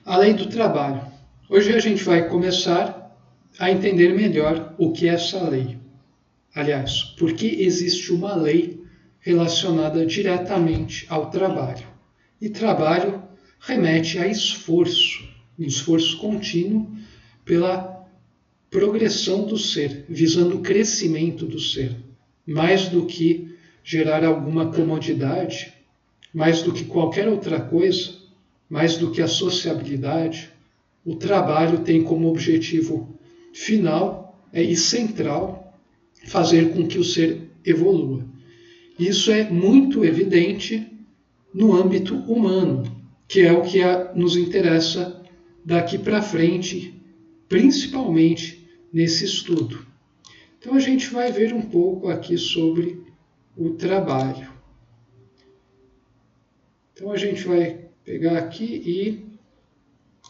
A lei do trabalho. Hoje a gente vai começar a entender melhor o que é essa lei. Aliás, por que existe uma lei relacionada diretamente ao trabalho. E trabalho remete a esforço, um esforço contínuo pela progressão do ser, visando o crescimento do ser, mais do que gerar alguma comodidade, mais do que qualquer outra coisa, mais do que a sociabilidade, o trabalho tem como objetivo final e central fazer com que o ser evolua. Isso é muito evidente no âmbito humano, que é o que nos interessa daqui para frente, principalmente nesse estudo. Então a gente vai ver um pouco aqui sobre o trabalho. Então a gente vai pegar aqui e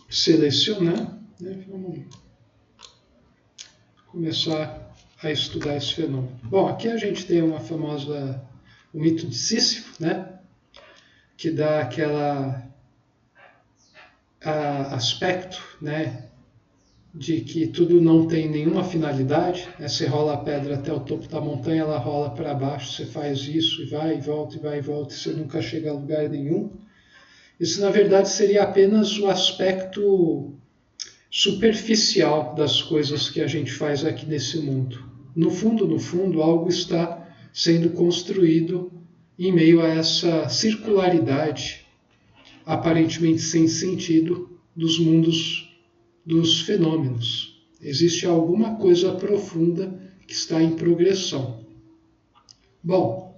selecionar, né? Vamos começar a estudar esse fenômeno. Bom, aqui a gente tem o mito de Sísifo, né? Que dá aquela aspecto, né? De que tudo não tem nenhuma finalidade, né? Você rola a pedra até o topo da montanha, ela rola para baixo, você faz isso e vai e volta, e você nunca chega a lugar nenhum. Isso, na verdade, seria apenas o aspecto superficial das coisas que a gente faz aqui nesse mundo. No fundo, algo está sendo construído em meio a essa circularidade aparentemente sem sentido dos mundos dos fenômenos. Existe alguma coisa profunda que está em progressão. Bom,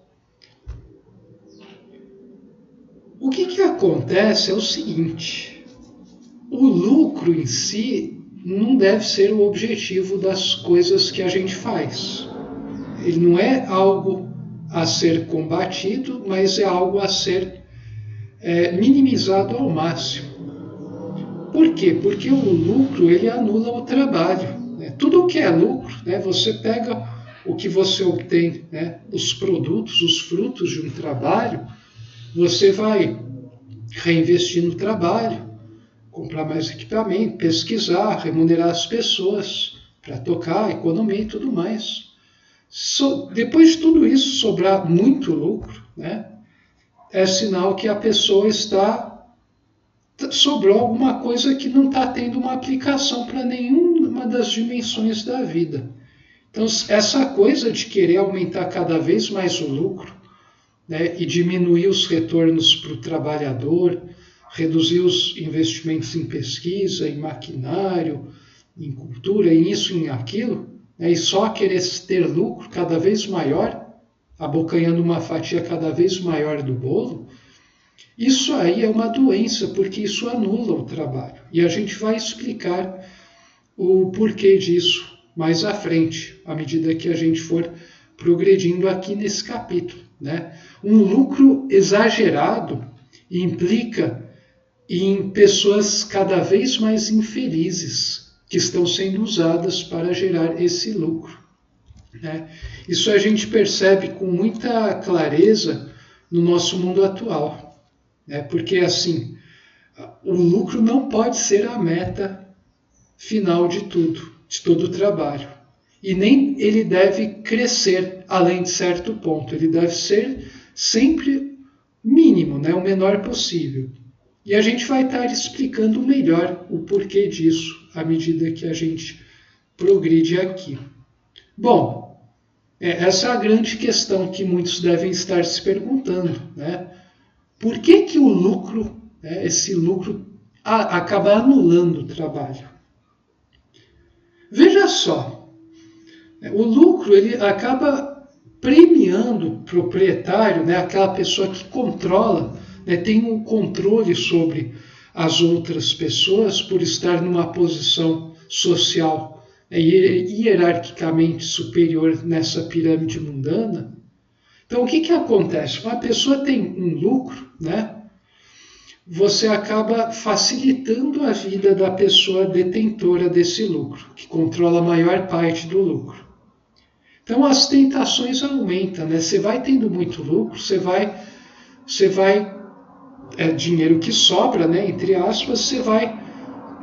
o que acontece é o seguinte: o lucro em si não deve ser o objetivo das coisas que a gente faz. Ele não é algo a ser combatido, mas é algo a ser minimizado ao máximo. Por quê? Porque o lucro ele anula o trabalho. Né? Tudo o que é lucro, né? Você pega o que você obtém, né? Os produtos, os frutos de um trabalho, você vai reinvestir no trabalho, comprar mais equipamento, pesquisar, remunerar as pessoas para tocar a economia e tudo mais. Depois de tudo isso sobrar muito lucro, né? É sinal que a pessoa sobrou alguma coisa que não está tendo uma aplicação para nenhuma das dimensões da vida. Então, essa coisa de querer aumentar cada vez mais o lucro, né, e diminuir os retornos para o trabalhador, reduzir os investimentos em pesquisa, em maquinário, em cultura, em isso, em aquilo, né, e só querer ter lucro cada vez maior, abocanhando uma fatia cada vez maior do bolo, isso aí é uma doença, porque isso anula o trabalho. E a gente vai explicar o porquê disso mais à frente, à medida que a gente for progredindo aqui nesse capítulo. Né? Um lucro exagerado implica em pessoas cada vez mais infelizes que estão sendo usadas para gerar esse lucro. Né? Isso a gente percebe com muita clareza no nosso mundo atual. Porque assim, o lucro não pode ser a meta final de tudo, de todo o trabalho. E nem ele deve crescer além de certo ponto. Ele deve ser sempre mínimo, né? O menor possível. E a gente vai estar explicando melhor o porquê disso à medida que a gente progride aqui. Bom, essa é a grande questão que muitos devem estar se perguntando, né? Por que o lucro, esse lucro, acaba anulando o trabalho? Veja só, o lucro ele acaba premiando o proprietário, né, aquela pessoa que controla, né, tem um controle sobre as outras pessoas por estar numa posição social hierarquicamente superior nessa pirâmide mundana. Então, o que acontece? Uma pessoa tem um lucro, né? Você acaba facilitando a vida da pessoa detentora desse lucro, que controla a maior parte do lucro. Então, as tentações aumentam, né? Você vai tendo muito lucro, você vai dinheiro que sobra, né? Entre aspas, você vai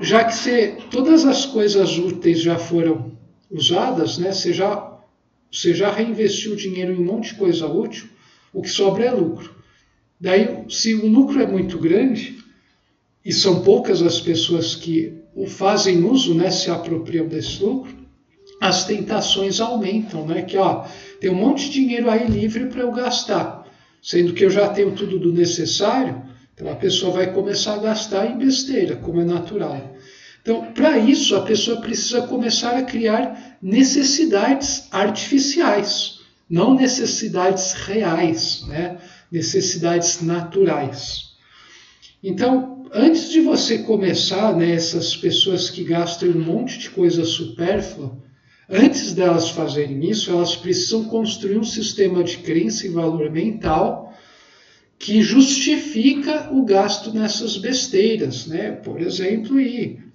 já que todas as coisas úteis já foram usadas, né, você já reinvestiu o dinheiro em um monte de coisa útil, o que sobra é lucro. Daí, se o lucro é muito grande, e são poucas as pessoas que o fazem uso, né, se apropriam desse lucro, as tentações aumentam, né, que tem um monte de dinheiro aí livre para eu gastar, sendo que eu já tenho tudo do necessário, então a pessoa vai começar a gastar em besteira, como é natural. Então, para isso, a pessoa precisa começar a criar necessidades artificiais, não necessidades reais, né? Necessidades naturais. Então, antes de você começar, né, essas pessoas que gastam um monte de coisa supérflua, antes delas fazerem isso, elas precisam construir um sistema de crença e valor mental que justifica o gasto nessas besteiras, né? Por exemplo,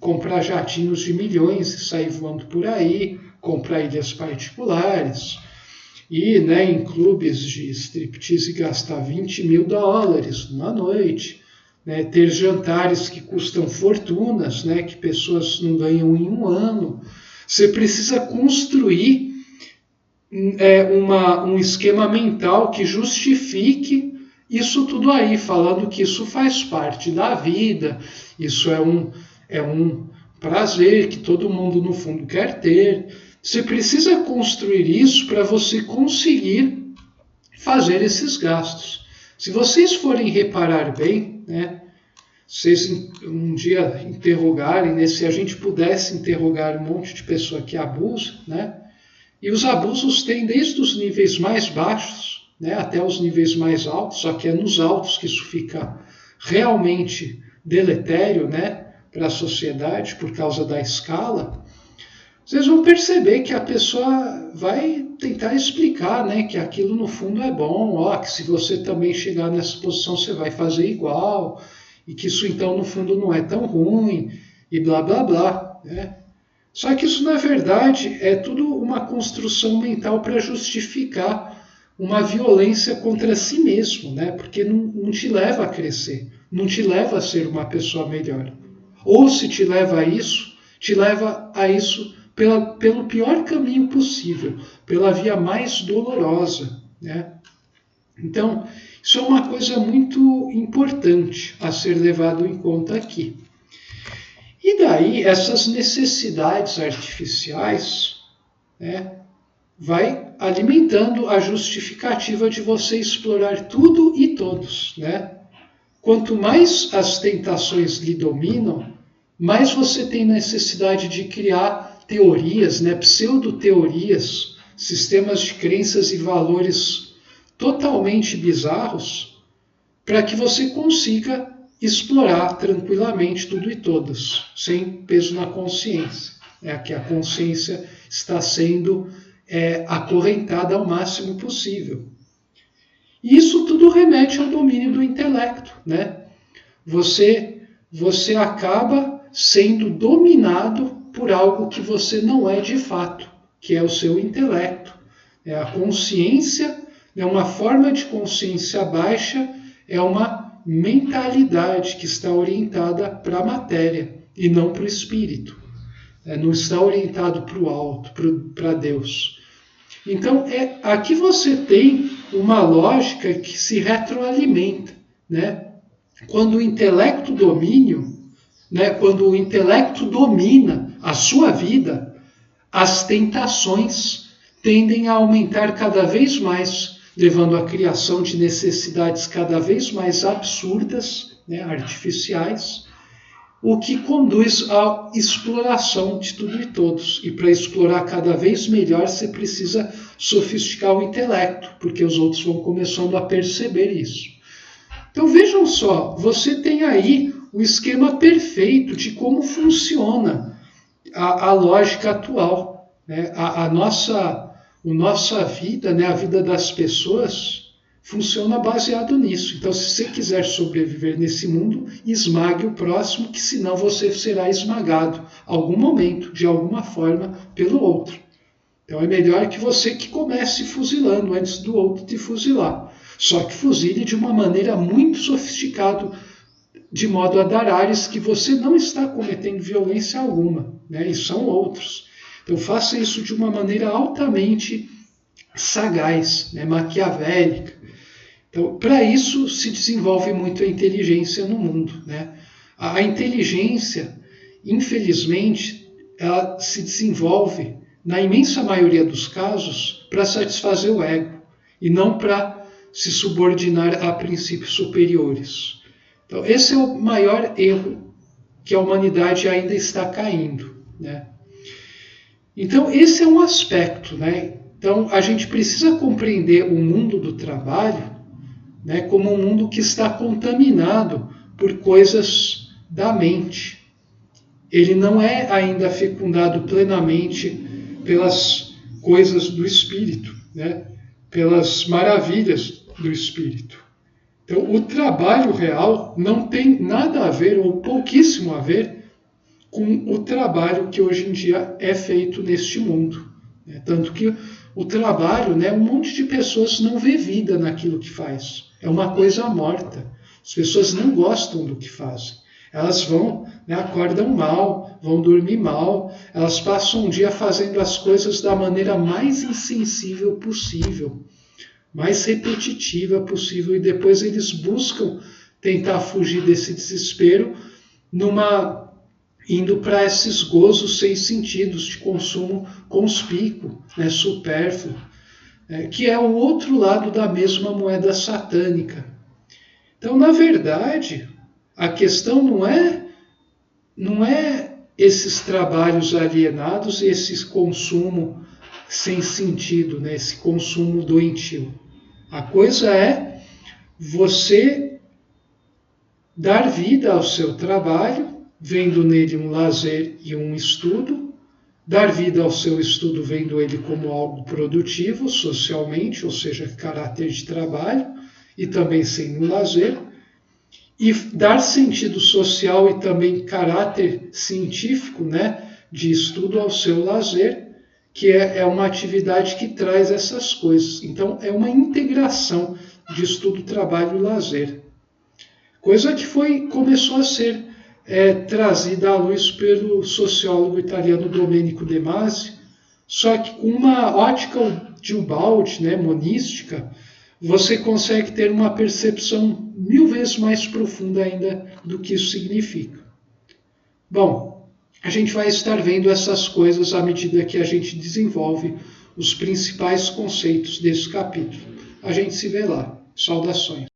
comprar jatinhos de milhões e sair voando por aí, comprar ilhas particulares, né, em clubes de striptease gastar $20 mil numa noite, né, ter jantares que custam fortunas, né, que pessoas não ganham em um ano. Você precisa construir um esquema mental que justifique isso tudo aí, falando que isso faz parte da vida, isso é um prazer que todo mundo no fundo quer ter. Você precisa construir isso para você conseguir fazer esses gastos. Se vocês forem reparar bem, né, vocês um dia interrogarem, né, se a gente pudesse interrogar um monte de pessoa que abusa, né, e os abusos têm desde os níveis mais baixos, né, até os níveis mais altos, só que é nos altos que isso fica realmente deletério, né, para a sociedade por causa da escala. Vocês vão perceber que a pessoa vai tentar explicar, né, que aquilo no fundo é bom, que se você também chegar nessa posição você vai fazer igual, e que isso então no fundo não é tão ruim, e blá blá blá, né? Só que isso na verdade é tudo uma construção mental para justificar uma violência contra si mesmo, né? Porque não te leva a crescer, não te leva a ser uma pessoa melhor. Ou se te leva a isso pelo pior caminho possível, pela via mais dolorosa, né? Então, isso é uma coisa muito importante a ser levado em conta aqui. E daí, essas necessidades artificiais, né, vai alimentando a justificativa de você explorar tudo e todos, né? Quanto mais as tentações lhe dominam, mais você tem necessidade de criar teorias, né, pseudo-teorias, sistemas de crenças e valores totalmente bizarros, para que você consiga explorar tranquilamente tudo e todos, sem peso na consciência. Que a consciência está sendo acorrentada ao máximo possível. E isso tudo remete ao domínio do intelecto, né? Você acaba sendo dominado por algo que você não é de fato, que é o seu intelecto. A consciência é uma forma de consciência baixa, é uma mentalidade que está orientada para a matéria e não para o espírito. Não está orientado para o alto, para Deus. Então, aqui você tem uma lógica que se retroalimenta, né? Quando o intelecto domina a sua vida, as tentações tendem a aumentar cada vez mais, levando à criação de necessidades cada vez mais absurdas, né, artificiais, o que conduz à exploração de tudo e todos. E para explorar cada vez melhor, você precisa sofisticar o intelecto, porque os outros vão começando a perceber isso. Então vejam só, você tem aí o esquema perfeito de como funciona a lógica atual, né? A nossa vida, né, a vida das pessoas, funciona baseado nisso. Então, se você quiser sobreviver nesse mundo, esmague o próximo, que senão você será esmagado algum momento, de alguma forma, pelo outro. Então, é melhor que você que comece fuzilando antes do outro te fuzilar. Só que fuzile de uma maneira muito sofisticada, de modo a dar ares que você não está cometendo violência alguma, né? E são outros. Então faça isso de uma maneira altamente sagaz, né? Maquiavélica. Então, para isso se desenvolve muito a inteligência no mundo, né? A inteligência, infelizmente, ela se desenvolve, na imensa maioria dos casos, para satisfazer o ego e não para se subordinar a princípios superiores. Então, esse é o maior erro que a humanidade ainda está caindo, né? Então, esse é um aspecto, né? Então, a gente precisa compreender o mundo do trabalho, né, como um mundo que está contaminado por coisas da mente. Ele não é ainda fecundado plenamente pelas coisas do espírito, né? Pelas maravilhas do espírito. Então, o trabalho real não tem nada a ver, ou pouquíssimo a ver, com o trabalho que hoje em dia é feito neste mundo. Tanto que o trabalho, né, um monte de pessoas não vê vida naquilo que faz. É uma coisa morta. As pessoas não gostam do que fazem. Elas vão, né, acordam mal, vão dormir mal, elas passam um dia fazendo as coisas da maneira mais insensível possível, mais repetitiva possível, e depois eles buscam tentar fugir desse desespero indo para esses gozos sem sentidos de consumo conspícuo, né, supérfluo, que é o outro lado da mesma moeda satânica. Então, na verdade, a questão não é esses trabalhos alienados e esse consumo sem sentido, né, esse consumo doentio. A coisa é você dar vida ao seu trabalho, vendo nele um lazer e um estudo, dar vida ao seu estudo vendo ele como algo produtivo socialmente, ou seja, caráter de trabalho, e também sem um lazer, e dar sentido social e também caráter científico, né, de estudo ao seu lazer, que é uma atividade que traz essas coisas. Então, é uma integração de estudo, trabalho e lazer. Coisa que começou a ser trazida à luz pelo sociólogo italiano Domenico De Masi, só que com uma ótica de Ubaldi, né, monística, você consegue ter uma percepção 1000 vezes mais profunda ainda do que isso significa. Bom, a gente vai estar vendo essas coisas à medida que a gente desenvolve os principais conceitos desse capítulo. A gente se vê lá. Saudações.